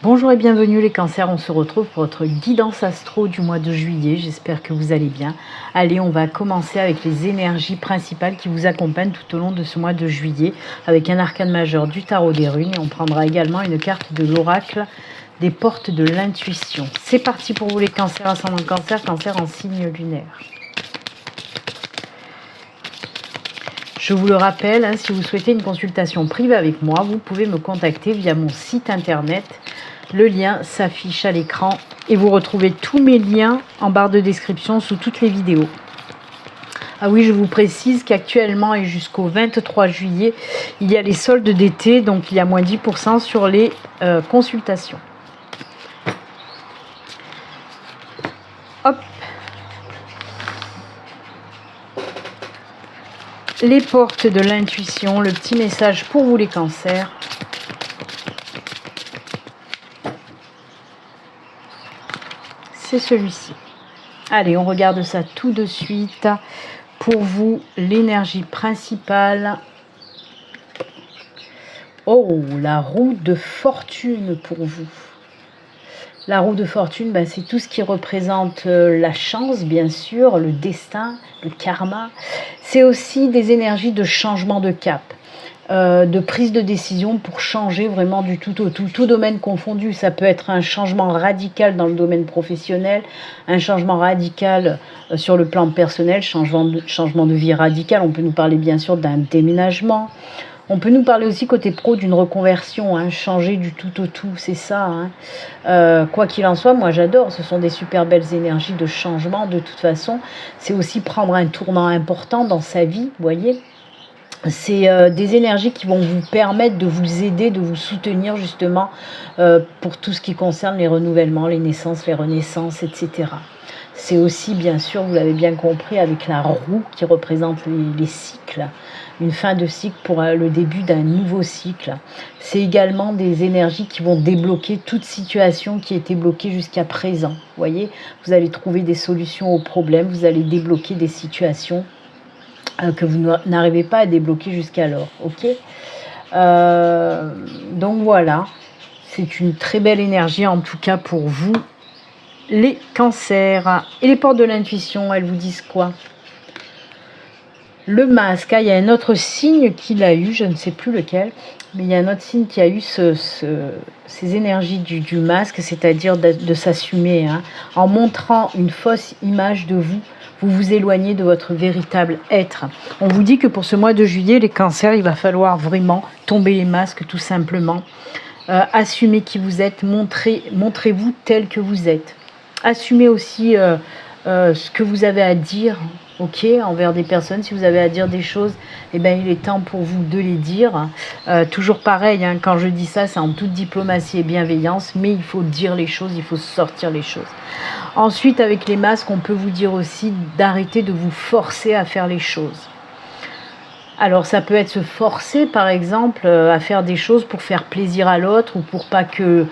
Bonjour et bienvenue les cancers, on se retrouve pour votre guidance astro du mois de juillet, j'espère que vous allez bien. Allez, on va commencer avec les énergies principales qui vous accompagnent tout au long de ce mois de juillet, avec un arcane majeur du tarot des runes, et on prendra également une carte de l'oracle des portes de l'intuition. C'est parti pour vous les cancers, ascendant cancer, cancer en signe lunaire. Je vous le rappelle, si vous souhaitez une consultation privée avec moi, vous pouvez me contacter via mon site internet. Le lien s'affiche à l'écran et vous retrouvez tous mes liens en barre de description sous toutes les vidéos. Ah oui, je vous précise qu'actuellement et jusqu'au 23 juillet, il y a les soldes d'été, donc il y a moins 10% sur les consultations. Hop. Les portes de l'intuition, le petit message pour vous les cancers. C'est celui-ci. Allez, on regarde ça tout de suite. Pour vous, l'énergie principale. Oh, la roue de fortune pour vous. La roue de fortune, c'est tout ce qui représente la chance, bien sûr, le destin, le karma. C'est aussi des énergies de changement de cap. De prise de décision pour changer vraiment du tout au tout, tout domaine confondu. Ça peut être un changement radical dans le domaine professionnel, un changement radical sur le plan personnel, changement de vie radical. On peut nous parler bien sûr d'un déménagement. On peut nous parler aussi côté pro d'une reconversion, changer du tout au tout, c'est ça. Quoi qu'il en soit, moi j'adore, ce sont des super belles énergies de changement de toute façon. C'est aussi prendre un tournant important dans sa vie, vous voyez. C'est des énergies qui vont vous permettre de vous aider, de vous soutenir justement pour tout ce qui concerne les renouvellements, les naissances, les renaissances, etc. C'est aussi, bien sûr, vous l'avez bien compris, avec la roue qui représente les cycles, une fin de cycle pour le début d'un nouveau cycle. C'est également des énergies qui vont débloquer toute situation qui était bloquée jusqu'à présent. Vous voyez, vous allez trouver des solutions aux problèmes, vous allez débloquer des situations que vous n'arrivez pas à débloquer jusqu'alors, ok. Donc voilà, c'est une très belle énergie en tout cas pour vous, les cancers. Et les portes de l'intuition, elles vous disent quoi? Le masque, il y a un autre signe qu'il a eu, je ne sais plus lequel, mais il y a un autre signe qui a eu ces énergies du masque, c'est-à-dire de s'assumer. En montrant une fausse image de vous, vous vous éloignez de votre véritable être. On vous dit que pour ce mois de juillet, les cancers, il va falloir vraiment tomber les masques tout simplement. Assumez qui vous êtes, montrez-vous tel que vous êtes. Assumez aussi ce que vous avez à dire, ok, envers des personnes. Si vous avez à dire des choses, il est temps pour vous de les dire. Toujours pareil, quand je dis ça, c'est en toute diplomatie et bienveillance, mais il faut dire les choses, il faut sortir les choses. Ensuite, avec les masques, on peut vous dire aussi d'arrêter de vous forcer à faire les choses. Alors, ça peut être se forcer, par exemple, à faire des choses pour faire plaisir à l'autre ou pour pas que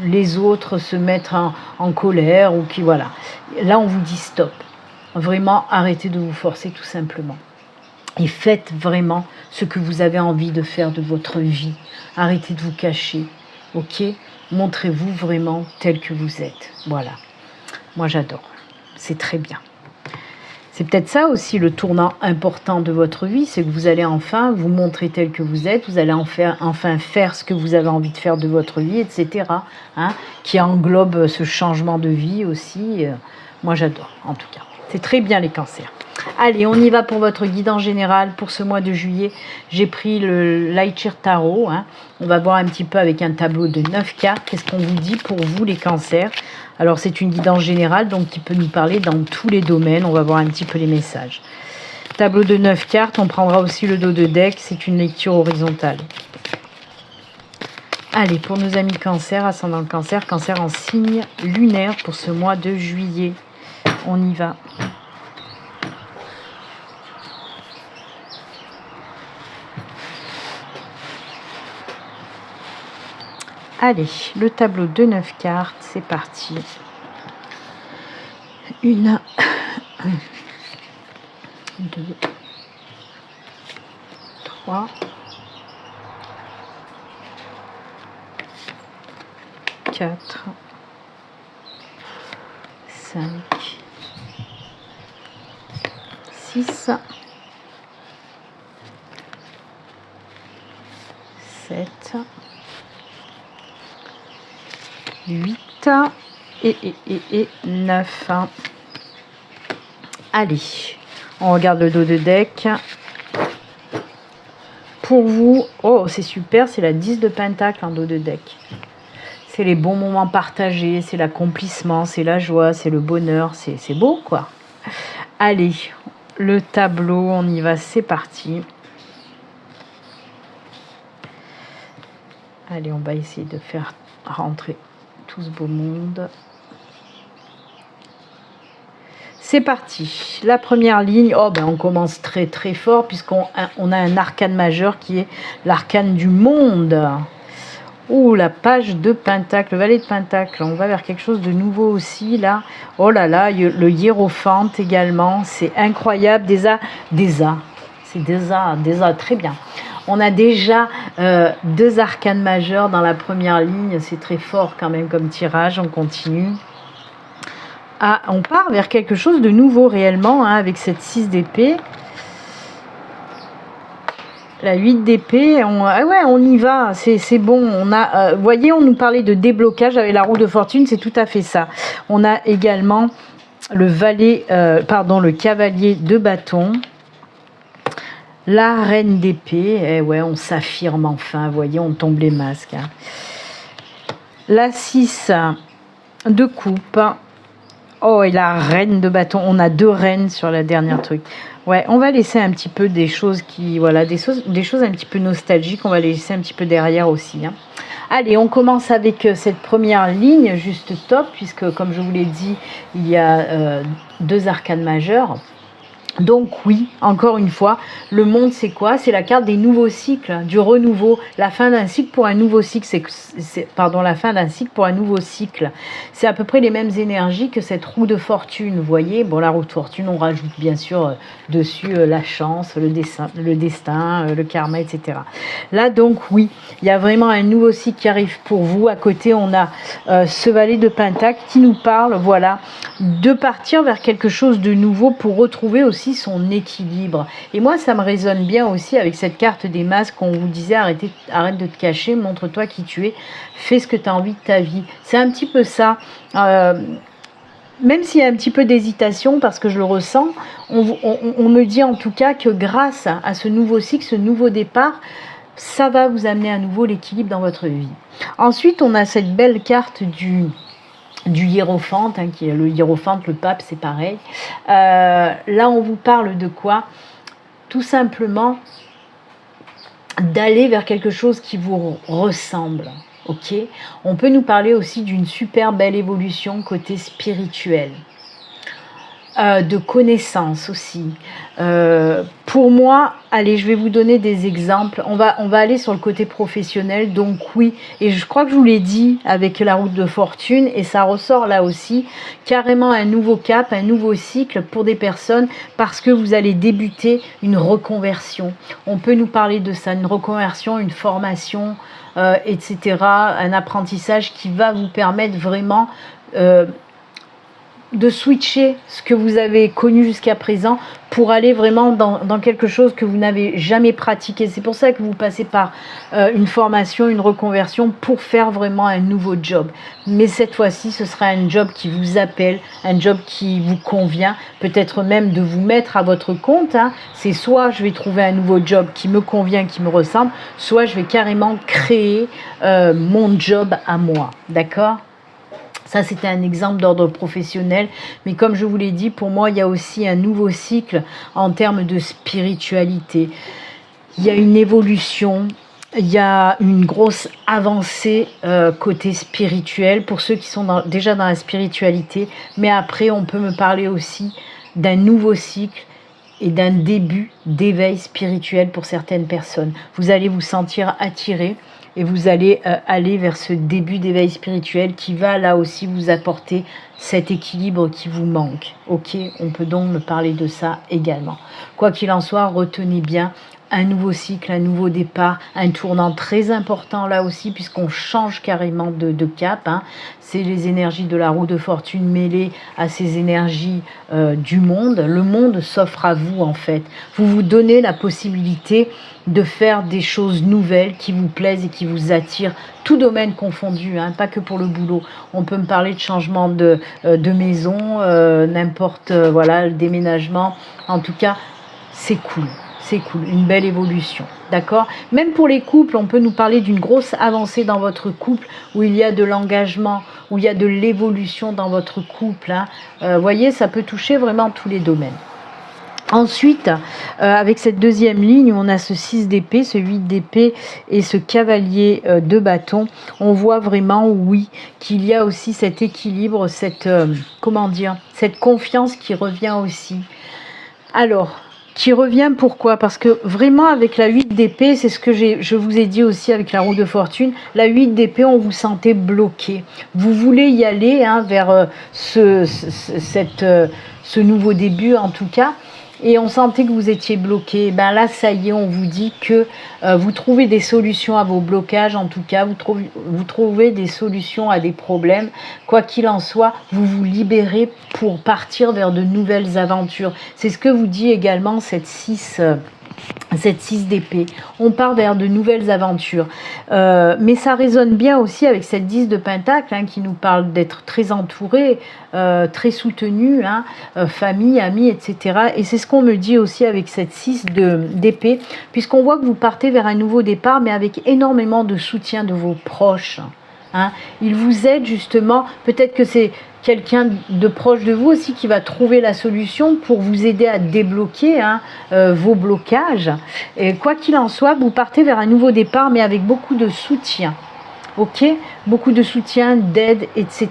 les autres se mettent en colère ou qui, voilà. Là, on vous dit stop. Vraiment, arrêtez de vous forcer tout simplement. Et faites vraiment ce que vous avez envie de faire de votre vie. Arrêtez de vous cacher, ok? Montrez-vous vraiment tel que vous êtes. Voilà. Moi, j'adore. C'est très bien. C'est peut-être ça aussi le tournant important de votre vie, c'est que vous allez enfin vous montrer tel que vous êtes, vous allez enfin faire ce que vous avez envie de faire de votre vie, etc. Qui englobe ce changement de vie aussi. Moi, j'adore, en tout cas. C'est très bien les cancers. Allez, on y va pour votre guidance générale pour ce mois de juillet. J'ai pris le Lightyear Tarot. On va voir un petit peu avec un tableau de 9 cartes. Qu'est-ce qu'on vous dit pour vous les cancers? Alors, c'est une guidance générale, donc qui peut nous parler dans tous les domaines. On va voir un petit peu les messages. Tableau de 9 cartes. On prendra aussi le dos de deck. C'est une lecture horizontale. Allez, pour nos amis cancer, ascendant cancer, cancer en signe lunaire pour ce mois de juillet. On y va. Allez, le tableau de 9 cartes, c'est parti. 1, 2, 3, 4, 5, 6, 7, 8 et 9. Allez, on regarde le dos de deck. Pour vous, oh c'est super, c'est la 10 de pentacle en dos de deck. C'est les bons moments partagés, c'est l'accomplissement, c'est la joie, c'est le bonheur, c'est beau quoi. Allez, le tableau, on y va, c'est parti. Allez, on va essayer de faire rentrer tout ce beau monde. C'est parti. La première ligne, oh ben on commence très très fort puisqu'on a un arcane majeur qui est l'arcane du monde. Ouh, la page de pentacle, le valet de pentacle. On va vers quelque chose de nouveau aussi là. Oh là là, le hiérophante également. C'est incroyable. C'est déjà très bien. On a déjà 2 arcanes majeurs dans la première ligne. C'est très fort quand même comme tirage. On continue. Ah, on part vers quelque chose de nouveau réellement hein, avec cette 6 d'épée. La 8 d'épée, on y va, c'est bon. On a, vous voyez, on nous parlait de déblocage avec la roue de fortune, c'est tout à fait ça. On a également le le cavalier de bâton, la reine d'épée. Eh ouais, on s'affirme enfin, vous voyez, on tombe les masques. Hein. La 6 de coupe. Oh, et la reine de bâton. On a 2 reines sur la dernière truc. Ouais, on va laisser un petit peu des choses qui... Voilà, des choses un petit peu nostalgiques. On va les laisser un petit peu derrière aussi. Hein. Allez, on commence avec cette première ligne, juste top, puisque, comme je vous l'ai dit, il y a 2 arcanes majeurs. Donc oui, encore une fois, le monde c'est quoi? C'est la carte des nouveaux cycles, du renouveau, la fin d'un cycle pour un nouveau cycle, la fin d'un cycle pour un nouveau cycle. C'est à peu près les mêmes énergies que cette roue de fortune, vous voyez. Bon, la roue de fortune, on rajoute bien sûr dessus la chance, le destin, le karma, etc. Là donc oui, il y a vraiment un nouveau cycle qui arrive pour vous. À côté, on a ce valet de pentacle qui nous parle, voilà, de partir vers quelque chose de nouveau pour retrouver aussi son équilibre. Et moi, ça me résonne bien aussi avec cette carte des masques qu'on vous disait, arrête de te cacher, montre-toi qui tu es, fais ce que tu as envie de ta vie. C'est un petit peu ça. Même s'il y a un petit peu d'hésitation, parce que je le ressens, on me dit en tout cas que grâce à ce nouveau cycle, ce nouveau départ, ça va vous amener à nouveau l'équilibre dans votre vie. Ensuite, on a cette belle carte du hiérophante, hein, qui est le hiérophante, le pape, c'est pareil. Là, on vous parle de quoi? Tout simplement d'aller vers quelque chose qui vous ressemble. Ok, on peut nous parler aussi d'une super belle évolution côté spirituel. De connaissances aussi. Pour moi, allez, je vais vous donner des exemples. On va aller sur le côté professionnel. Donc oui, et je crois que je vous l'ai dit avec la route de fortune, et ça ressort là aussi, carrément un nouveau cap, un nouveau cycle pour des personnes, parce que vous allez débuter une reconversion. On peut nous parler de ça, une reconversion, une formation, etc. Un apprentissage qui va vous permettre vraiment... de switcher ce que vous avez connu jusqu'à présent pour aller vraiment dans quelque chose que vous n'avez jamais pratiqué. C'est pour ça que vous passez par une formation, une reconversion pour faire vraiment un nouveau job. Mais cette fois-ci, ce sera un job qui vous appelle, un job qui vous convient, peut-être même de vous mettre à votre compte. Hein. C'est soit je vais trouver un nouveau job qui me convient, qui me ressemble, soit je vais carrément créer mon job à moi. D'accord ? Ça, c'était un exemple d'ordre professionnel. Mais comme je vous l'ai dit, pour moi, il y a aussi un nouveau cycle en termes de spiritualité. Il y a une évolution, il y a une grosse avancée côté spirituel pour ceux qui sont déjà dans la spiritualité. Mais après, on peut me parler aussi d'un nouveau cycle et d'un début d'éveil spirituel pour certaines personnes. Vous allez vous sentir attiré. Et vous allez aller vers ce début d'éveil spirituel qui va là aussi vous apporter cet équilibre qui vous manque. Ok, on peut donc me parler de ça également. Quoi qu'il en soit, retenez bien un nouveau cycle, un nouveau départ, un tournant très important là aussi, puisqu'on change carrément de cap. Hein. C'est les énergies de la roue de fortune mêlées à ces énergies du monde. Le monde s'offre à vous en fait. Vous vous donnez la possibilité de faire des choses nouvelles qui vous plaisent et qui vous attirent, tout domaine confondu, hein, pas que pour le boulot. On peut me parler de changement de maison, n'importe, voilà, le déménagement. En tout cas, c'est cool. C'est cool, une belle évolution, d'accord? Même pour les couples, on peut nous parler d'une grosse avancée dans votre couple, où il y a de l'engagement, où il y a de l'évolution dans votre couple. Hein. Voyez, ça peut toucher vraiment tous les domaines. Ensuite, avec cette deuxième ligne, où on a ce 6 d'épée, ce 8 d'épée et ce cavalier de bâton, on voit vraiment, oui, qu'il y a aussi cet équilibre, cette, comment dire, cette confiance qui revient aussi. Alors, qui revient pourquoi? Parce que vraiment avec la 8 d'épée, c'est ce que je vous ai dit aussi avec la roue de fortune, la 8 d'épée, on vous sentait bloqué. Vous voulez y aller hein, vers ce nouveau début en tout cas, et on sentait que vous étiez bloqué. Ben là, ça y est, on vous dit que vous trouvez des solutions à vos blocages, en tout cas, vous trouvez des solutions à des problèmes. Quoi qu'il en soit, vous vous libérez pour partir vers de nouvelles aventures. C'est ce que vous dit également cette 6 d'épée. On part vers de nouvelles aventures. Mais ça résonne bien aussi avec cette 10 de pentacle hein, qui nous parle d'être très entouré, très soutenu, hein, famille, amis, etc. Et c'est ce qu'on me dit aussi avec cette 6 d'épée, puisqu'on voit que vous partez vers un nouveau départ, mais avec énormément de soutien de vos proches. Hein. Ils vous aident justement, peut-être que c'est quelqu'un de proche de vous aussi qui va trouver la solution pour vous aider à débloquer hein, vos blocages. Et quoi qu'il en soit, vous partez vers un nouveau départ, mais avec beaucoup de soutien. Ok, beaucoup de soutien, d'aide, etc.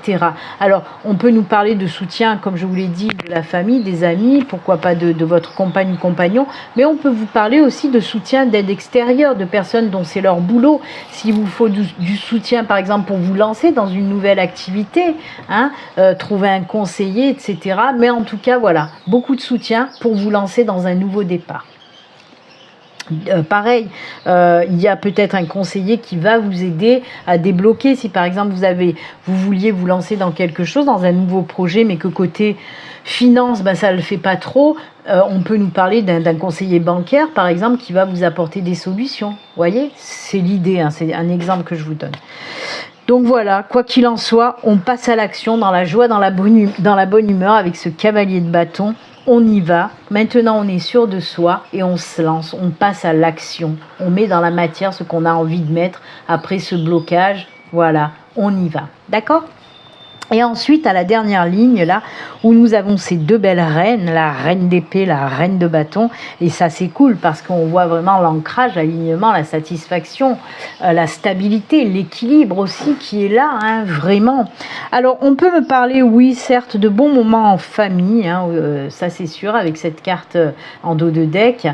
Alors, on peut nous parler de soutien, comme je vous l'ai dit, de la famille, des amis, pourquoi pas de votre compagne ou compagnon, mais on peut vous parler aussi de soutien, d'aide extérieure, de personnes dont c'est leur boulot. S'il vous faut du soutien, par exemple, pour vous lancer dans une nouvelle activité, hein, trouver un conseiller, etc. Mais en tout cas, voilà, beaucoup de soutien pour vous lancer dans un nouveau départ. Pareil, il y a peut-être un conseiller qui va vous aider à débloquer. Si par exemple vous vouliez vous lancer dans quelque chose, dans un nouveau projet, mais que côté finance, ben, ça ne le fait pas trop, on peut nous parler d'un conseiller bancaire, par exemple, qui va vous apporter des solutions. Vous voyez, c'est l'idée, hein, c'est un exemple que je vous donne. Donc voilà, quoi qu'il en soit, on passe à l'action dans la joie, dans la bonne humeur avec ce cavalier de bâton. On y va, maintenant on est sûr de soi et on se lance, on passe à l'action. On met dans la matière ce qu'on a envie de mettre après ce blocage. Voilà, on y va. D'accord ? Et ensuite, à la dernière ligne, là, où nous avons ces deux belles reines, la reine d'épée, la reine de bâton. Et ça, c'est cool parce qu'on voit vraiment l'ancrage, l'alignement, la satisfaction, la stabilité, l'équilibre aussi qui est là, hein, vraiment. Alors, on peut me parler, oui, certes, de bons moments en famille, hein, ça c'est sûr, avec cette carte en dos de deck,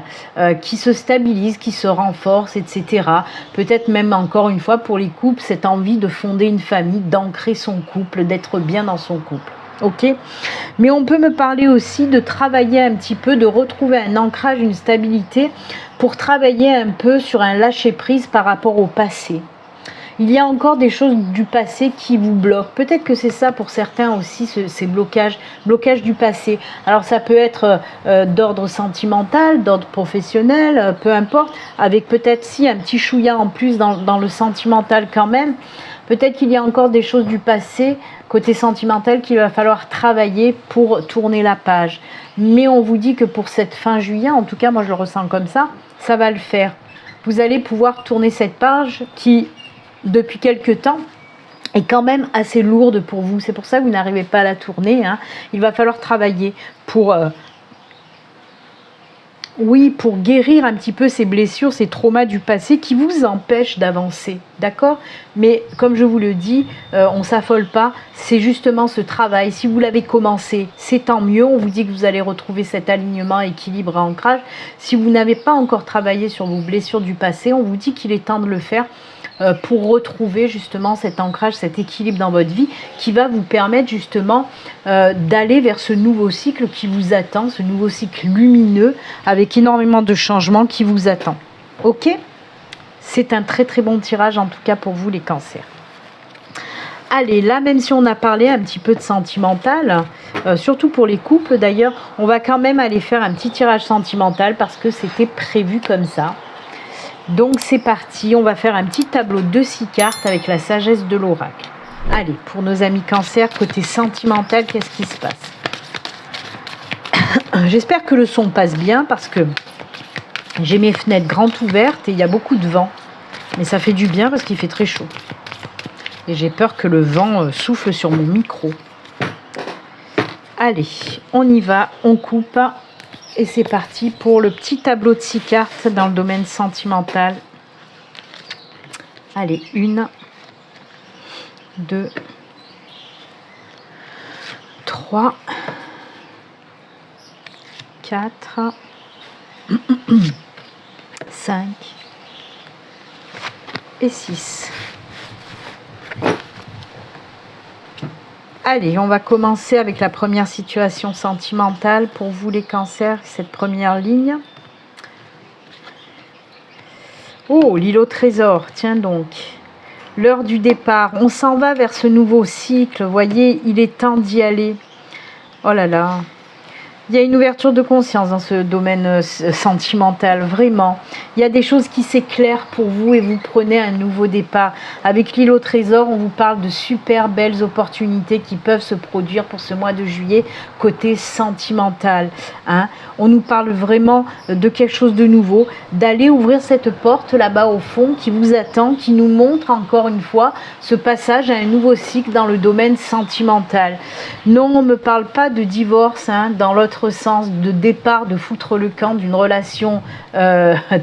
qui se stabilise, qui se renforce, etc. Peut-être même, encore une fois, pour les couples, cette envie de fonder une famille, d'ancrer son couple, d'être bien dans son couple. Ok, mais on peut me parler aussi de travailler un petit peu, de retrouver un ancrage, une stabilité pour travailler un peu sur un lâcher-prise par rapport au passé. Il y a encore des choses du passé qui vous bloquent. Peut-être que c'est ça pour certains aussi, ces blocages du passé. Alors ça peut être d'ordre sentimental, d'ordre professionnel, peu importe, avec peut-être si un petit chouïa en plus dans le sentimental quand même. Peut-être qu'il y a encore des choses du passé, côté sentimental, qu'il va falloir travailler pour tourner la page. Mais on vous dit que pour cette fin juillet, en tout cas moi je le ressens comme ça va le faire. Vous allez pouvoir tourner cette page qui, depuis quelque temps, est quand même assez lourde pour vous. C'est pour ça que vous n'arrivez pas à la tourner. Hein. Il va falloir travailler pour... pour guérir un petit peu ces blessures, ces traumas du passé qui vous empêchent d'avancer, d'accord ? Mais comme je vous le dis, on ne s'affole pas, c'est justement ce travail. Si vous l'avez commencé, c'est tant mieux, on vous dit que vous allez retrouver cet alignement, équilibre et ancrage. Si vous n'avez pas encore travaillé sur vos blessures du passé, on vous dit qu'il est temps de le faire pour retrouver justement cet ancrage, cet équilibre dans votre vie qui va vous permettre justement d'aller vers ce nouveau cycle qui vous attend, ce nouveau cycle lumineux avec énormément de changements qui vous attend. Ok ? C'est un très très bon tirage en tout cas pour vous les cancers. Allez, là, même si on a parlé un petit peu de sentimental, surtout pour les couples d'ailleurs, on va quand même aller faire un petit tirage sentimental parce que c'était prévu comme ça. Donc c'est parti, on va faire un petit tableau de 6 cartes avec la sagesse de l'oracle. Allez, pour nos amis cancer, côté sentimental, qu'est-ce qui se passe? J'espère que le son passe bien parce que j'ai mes fenêtres grandes ouvertes et il y a beaucoup de vent. Mais ça fait du bien parce qu'il fait très chaud. Et j'ai peur que le vent souffle sur mon micro. Allez, on y va, on coupe. Et c'est parti pour le petit tableau de 6 cartes dans le domaine sentimental. Allez, 1, 2, 3, 4, 5 et 6. Allez, on va commencer avec la première situation sentimentale pour vous les cancers, cette première ligne. Oh, l'île au trésor, tiens donc. L'heure du départ, on s'en va vers ce nouveau cycle, voyez, il est temps d'y aller. Oh là là, il y a une ouverture de conscience dans ce domaine sentimental, vraiment. Il y a des choses qui s'éclairent pour vous et vous prenez un nouveau départ. Avec l'île au trésor, on vous parle de super belles opportunités qui peuvent se produire pour ce mois de juillet côté sentimental. Hein. On nous parle vraiment de quelque chose de nouveau, d'aller ouvrir cette porte là-bas au fond qui vous attend, qui nous montre encore une fois ce passage à un nouveau cycle dans le domaine sentimental. Non, on ne me parle pas de divorce, hein, dans l'autre sens, de départ, de foutre le camp d'une relation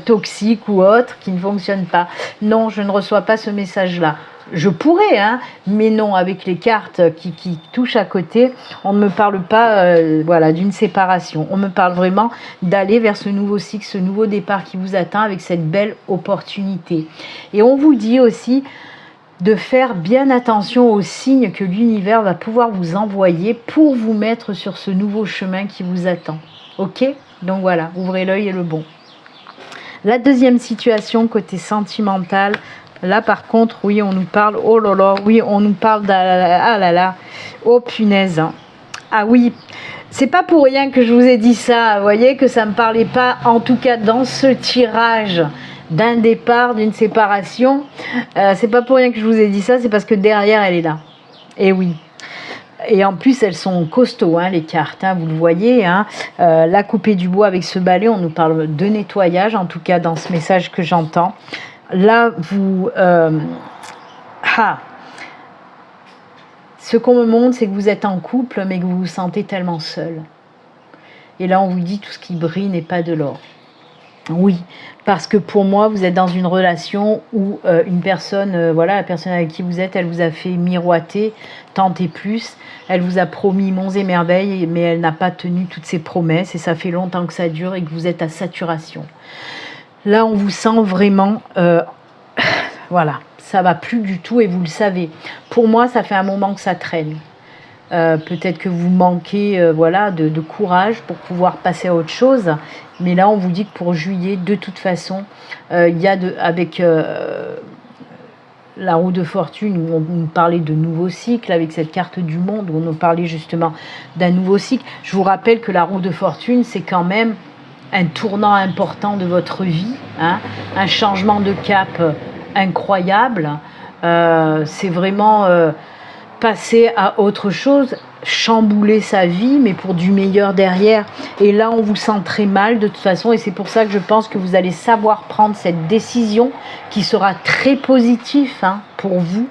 toxique ou autre qui ne fonctionne pas. Non, je ne reçois pas ce message-là. Je pourrais, hein, mais non, avec les cartes qui touchent à côté, on ne me parle pas voilà, d'une séparation. On me parle vraiment d'aller vers ce nouveau cycle, ce nouveau départ qui vous attend avec cette belle opportunité. Et on vous dit aussi de faire bien attention aux signes que l'univers va pouvoir vous envoyer pour vous mettre sur ce nouveau chemin qui vous attend. Ok? Donc voilà, ouvrez l'œil et le bon. La deuxième situation, côté sentimental, là par contre, oui, on nous parle, oh là là, oui, on nous parle ah là là, oh punaise. Ah oui, c'est pas pour rien que je vous ai dit ça, vous voyez, que ça me parlait pas, en tout cas dans ce tirage, d'un départ, d'une séparation. C'est pas pour rien que je vous ai dit ça, c'est parce que derrière elle est là. Et oui. Et en plus elles sont costauds, hein, les cartes, hein, vous le voyez, hein. La coupée du bois avec ce balai, on nous parle de nettoyage, en tout cas dans ce message que j'entends. Là vous ce qu'on me montre, c'est que vous êtes en couple mais que vous vous sentez tellement seul. Et là on vous dit tout ce qui brille n'est pas de l'or. Oui, parce que pour moi, vous êtes dans une relation où une personne, voilà, la personne avec qui vous êtes, elle vous a fait miroiter, tenter plus, elle vous a promis monts et merveilles, mais elle n'a pas tenu toutes ses promesses et ça fait longtemps que ça dure et que vous êtes à saturation. Là, on vous sent vraiment, voilà, ça va plus du tout et vous le savez. Pour moi, ça fait un moment que ça traîne. Peut-être que vous manquez voilà, de courage pour pouvoir passer à autre chose. Mais là, on vous dit que pour juillet, de toute façon, il y a avec la roue de fortune, où on nous parlait de nouveaux cycles, avec cette carte du monde, où on nous parlait justement d'un nouveau cycle. Je vous rappelle que la roue de fortune, c'est quand même un tournant important de votre vie, hein, un changement de cap incroyable. C'est vraiment passer à autre chose, chambouler sa vie, mais pour du meilleur derrière. Et là, on vous sent très mal de toute façon, et c'est pour ça que je pense que vous allez savoir prendre cette décision qui sera très positive, hein, pour vous,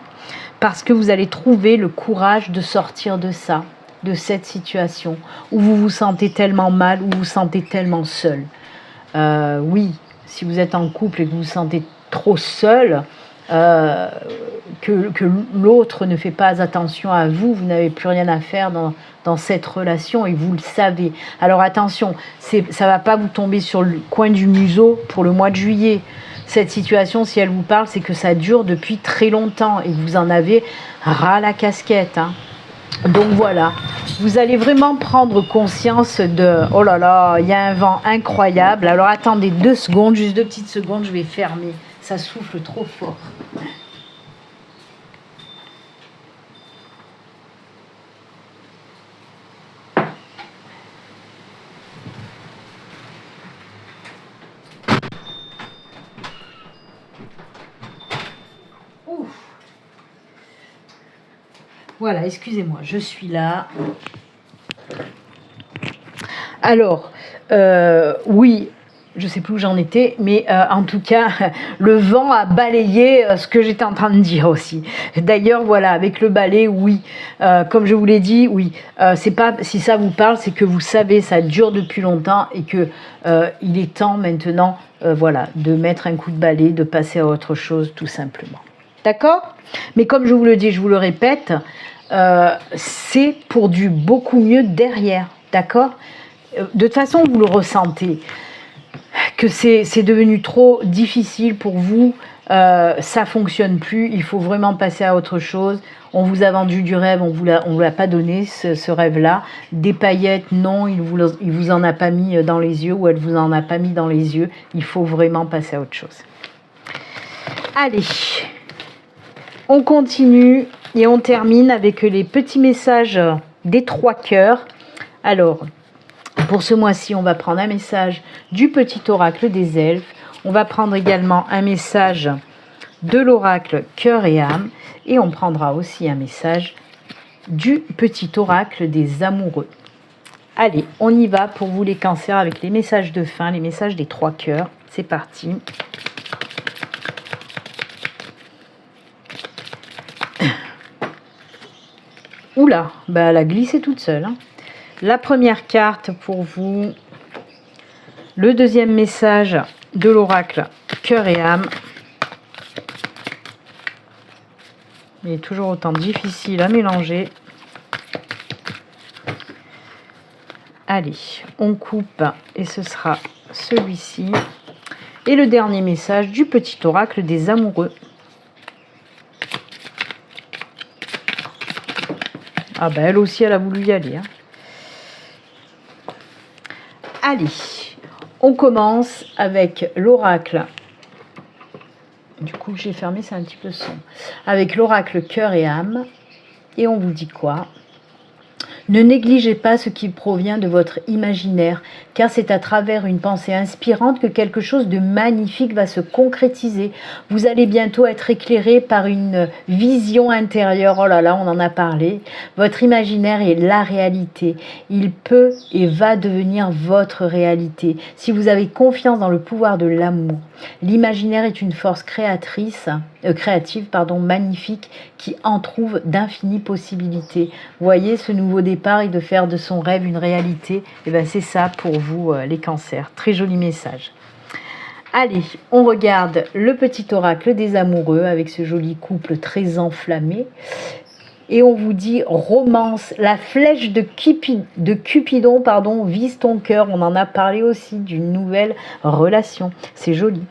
parce que vous allez trouver le courage de sortir de ça, de cette situation, où vous vous sentez tellement mal, où vous vous sentez tellement seul. Oui, si vous êtes en couple et que vous vous sentez trop seul, que l'autre ne fait pas attention à vous, vous n'avez plus rien à faire dans cette relation et vous le savez. Alors attention, ça ne va pas vous tomber sur le coin du museau pour le mois de juillet. cette situation, si elle vous parle, c'est que ça dure depuis très longtemps et que vous en avez ras la casquette. Hein. Donc voilà, vous allez vraiment prendre conscience de... Oh là là, il y a un vent incroyable. Alors attendez 2 secondes, juste 2 petites secondes, je vais fermer. Ça souffle trop fort. Ouf. Voilà, excusez-moi, je suis là. Alors, oui, je ne sais plus où j'en étais, mais en tout cas, le vent a balayé ce que j'étais en train de dire aussi. D'ailleurs, voilà, avec le balai, oui, comme je vous l'ai dit, oui, c'est pas si ça vous parle, c'est que vous savez, ça dure depuis longtemps et que il est temps maintenant, voilà, de mettre un coup de balai, de passer à autre chose, tout simplement. D'accord? Mais comme je vous le dis, je vous le répète, c'est pour du beaucoup mieux derrière, d'accord? De toute façon, vous le ressentez, que c'est devenu trop difficile pour vous, ça fonctionne plus, il faut vraiment passer à autre chose. On vous a vendu du rêve, on vous l'a pas donné, ce rêve-là. Des paillettes, non, il vous en a pas mis dans les yeux, ou elle vous en a pas mis dans les yeux. Il faut vraiment passer à autre chose. Allez, on continue et on termine avec les petits messages des 3 cœurs. Alors, pour ce mois-ci, on va prendre un message du petit oracle des elfes. On va prendre également un message de l'oracle cœur et âme. Et on prendra aussi un message du petit oracle des amoureux. Allez, on y va pour vous les cancers avec les messages de fin, les messages des 3 cœurs. C'est parti. Oula, bah elle a glissé toute seule. Hein. La première carte pour vous. Le deuxième message de l'oracle cœur et âme. Il est toujours autant difficile à mélanger. Allez, on coupe et ce sera celui-ci. Et le dernier message du petit oracle des amoureux. Ah ben elle aussi, elle a voulu y aller. Hein. Allez, on commence avec l'oracle. Du coup, j'ai fermé, c'est un petit peu sombre. Avec l'oracle cœur et âme. Et on vous dit quoi ? Ne négligez pas ce qui provient de votre imaginaire, car c'est à travers une pensée inspirante que quelque chose de magnifique va se concrétiser. Vous allez bientôt être éclairé par une vision intérieure. Oh là là, on en a parlé. Votre imaginaire est la réalité. Il peut et va devenir votre réalité. Si vous avez confiance dans le pouvoir de l'amour, l'imaginaire est une force créative, magnifique, qui entrouve d'infinies possibilités. Voyez ce nouveau départ et de faire de son rêve une réalité. Et ben c'est ça pour vous les cancers. Très joli message. Allez, on regarde le petit oracle des amoureux avec ce joli couple très enflammé. Et on vous dit romance, la flèche de Cupidon, vise ton cœur. On en a parlé aussi d'une nouvelle relation. C'est joli.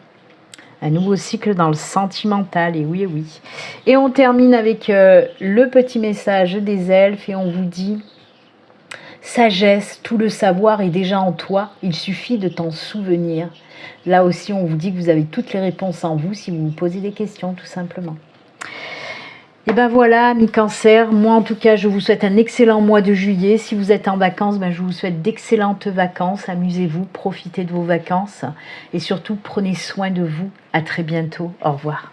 Un nouveau cycle dans le sentimental, et oui, et oui. Et on termine avec le petit message des elfes et on vous dit sagesse, tout le savoir est déjà en toi, il suffit de t'en souvenir. Là aussi, on vous dit que vous avez toutes les réponses en vous si vous vous posez des questions, tout simplement. Et ben voilà, amis cancer, moi en tout cas je vous souhaite un excellent mois de juillet. Si vous êtes en vacances, je vous souhaite d'excellentes vacances, amusez-vous, profitez de vos vacances et surtout prenez soin de vous. À très bientôt, au revoir.